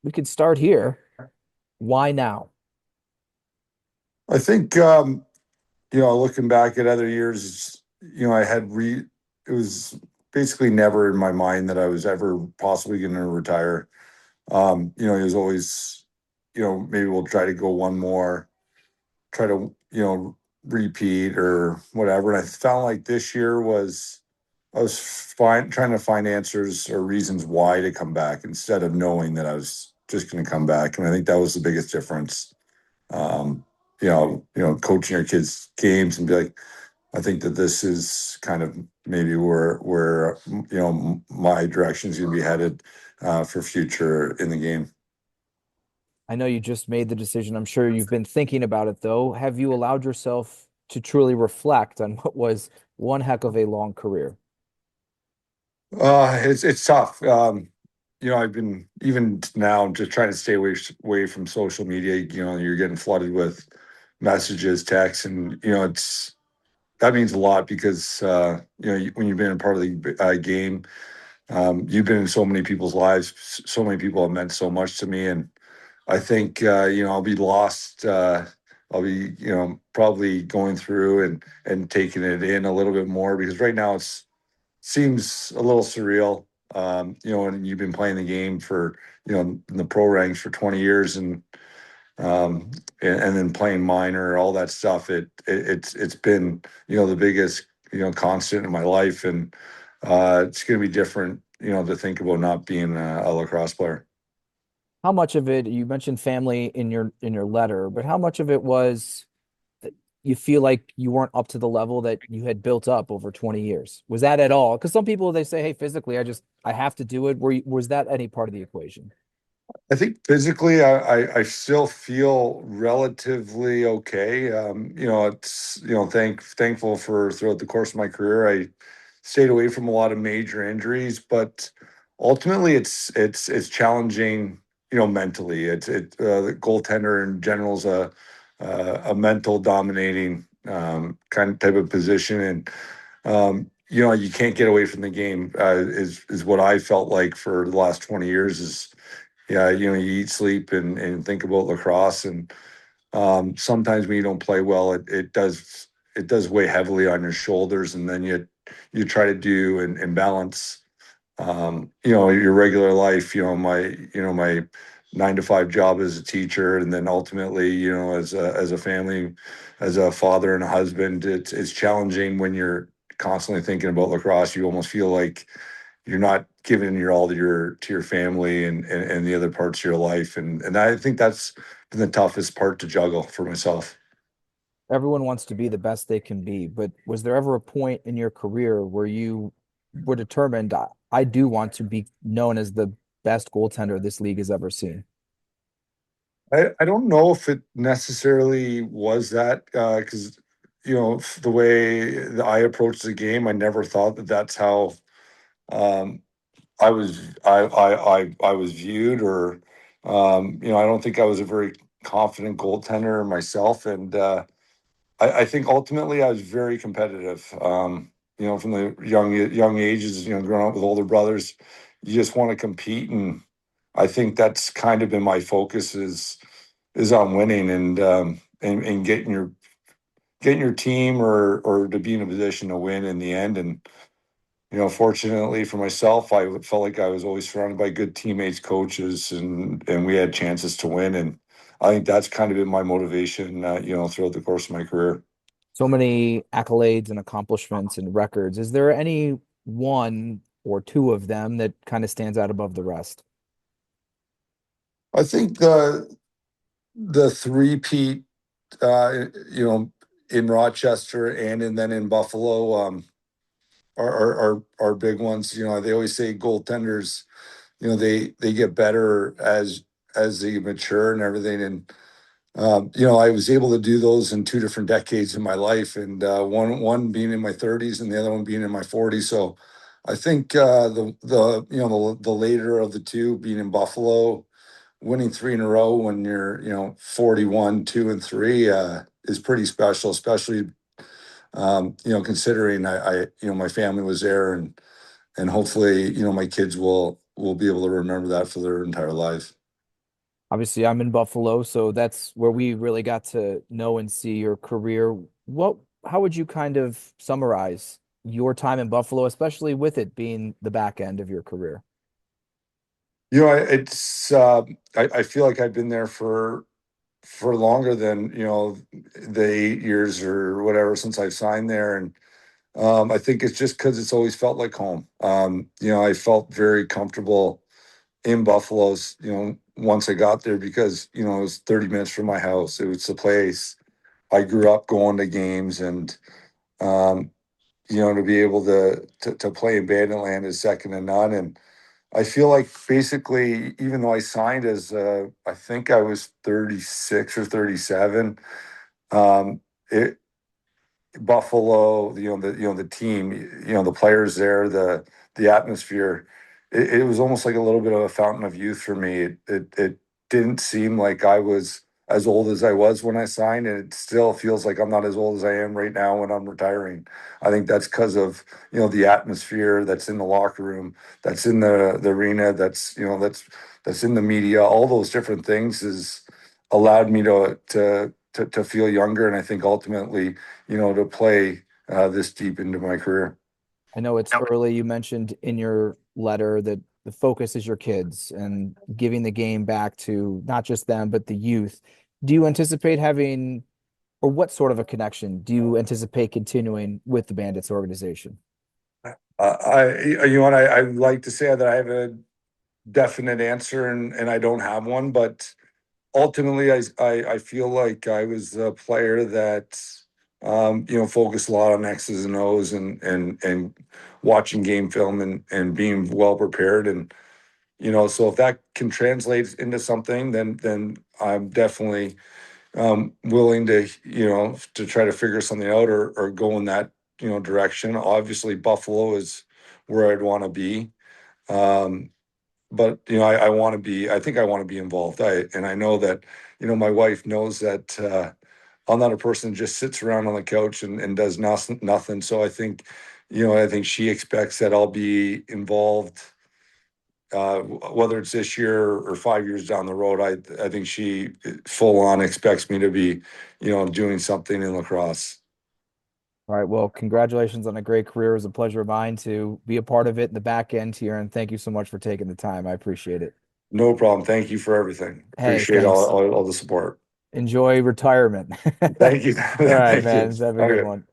we could start here. Why now? I think looking back at other years, it was basically never in my mind that I was ever possibly going to retire. It was always, maybe we'll try to go one more, try to, repeat or whatever. And I felt like this year was I was trying to find answers or reasons why to come back instead of knowing that I was just going to come back. And I think that was the biggest difference. Um, coaching your kids games and be like, I think that this is kind of maybe where my direction is going to be headed for future in the game. I know you just made the decision. I'm sure you've been thinking about it, though. Have you allowed yourself to truly reflect on what was one heck of a long career? It's tough. I've been even now just trying to stay away from social media. You're getting flooded with messages, texts, and it's that means a lot because when you've been a part of the game, you've been in so many people's lives. So many people have meant so much to me, and I think I'll be lost. I'll be probably going through and taking it in a little bit more because right now it's seems a little surreal. And you've been playing the game for in the pro ranks for 20 years um, and then playing minor, all that stuff. It's been the biggest constant in my life, and it's going to be different to think about not being a lacrosse player. How much of it, you mentioned family in your letter, but how much of it was that you feel like you weren't up to the level that you had built up over 20 years? Was that at all? Because some people they say, hey, physically, I have to do it. Was that any part of the equation? I think physically, I still feel relatively okay. It's thankful for throughout the course of my career, I stayed away from a lot of major injuries, but ultimately, it's challenging. Mentally, the goaltender in general is a mental dominating kind of type of position, and you can't get away from the game. Is what I felt like for the last 20 years is yeah, you eat, sleep, and think about lacrosse. And sometimes when you don't play well, it does weigh heavily on your shoulders, and then you try to do and balance, your regular life. My 9 to 5 job as a teacher, and then ultimately, as a family, as a father and a husband, it's challenging when you're constantly thinking about lacrosse. You almost feel like you're not giving your all to your family and the other parts of your life. And I think that's been the toughest part to juggle for myself. Everyone wants to be the best they can be, but was there ever a point in your career where you were determined, I do want to be known as the best goaltender this league has ever seen? I don't know if it necessarily was that because the way that I approached the game, I never thought that that's how um, I was viewed, or I don't think I was a very confident goaltender myself, and I think ultimately I was very competitive. From the young ages, growing up with older brothers, you just want to compete, and I think that's kind of been my focus is on winning and getting your team or to be in a position to win in the end. And fortunately for myself, I felt like I was always surrounded by good teammates, coaches, and we had chances to win. And I think that's kind of been my motivation, throughout the course of my career. So many accolades and accomplishments and records. Is there any one or two of them that kind of stands out above the rest? I think the three-peat, uh, you know, in Rochester and then in Buffalo, are big ones. They always say goaltenders, they get better as they mature and everything. And I was able to do those in two different decades in my life, and one being in my 30s and the other one being in my 40s. So I think the later of the two being in Buffalo, winning three in a row when you're 41, 2 and 3 is pretty special, especially considering my family was there, and hopefully my kids will be able to remember that for their entire life. Obviously, I'm in Buffalo, so that's where we really got to know and see your career. How would you kind of summarize your time in Buffalo, especially with it being the back end of your career? It's I feel like I've been there for longer than the 8 years or whatever since I've signed there, and I think it's just because it's always felt like home. I felt very comfortable in Buffalo's, once I got there because, it was 30 minutes from my house. It was the place I grew up going to games and, um, to be able to play in Banditland is second to none. And I feel like basically, even though I signed as, I think I was 36 or 37, um, it, Buffalo, the team, the players there, the atmosphere, it was almost like a little bit of a fountain of youth for me. It didn't seem like I was as old as I was when I signed, and it still feels like I'm not as old as I am right now when I'm retiring. I think that's because of the atmosphere that's in the locker room, that's in the arena, that's in the media. All those different things has allowed me to feel younger, and I think ultimately to play this deep into my career. I know it's early. You mentioned in your letter that the focus is your kids and giving the game back to not just them, but the youth. Do you anticipate having, or what sort of a connection do you anticipate continuing with the Bandits organization? I like to say that I have a definite answer, and I don't have one, but ultimately, I feel like I was a player that focused a lot on X's and O's and watching game film and being well prepared. And so if that can translate into something, then I'm definitely willing to try to figure something out or go in that direction. Obviously, Buffalo is where I'd want to be. Um, but I want to be. I think I want to be involved. I know that my wife knows that I'm not a person that just sits around on the couch and does nothing. So I think she expects that I'll be involved, whether it's this year or 5 years down the road. I think she full on expects me to be doing something in lacrosse. All right. Well, congratulations on a great career. It was a pleasure of mine to be a part of it in the back end here. And thank you so much for taking the time. I appreciate it. No problem. Thank you for everything. Hey, Appreciate all, thanks. all, all the support. Enjoy retirement. Thank you. All right, Thank you. man. Have a good Okay. one.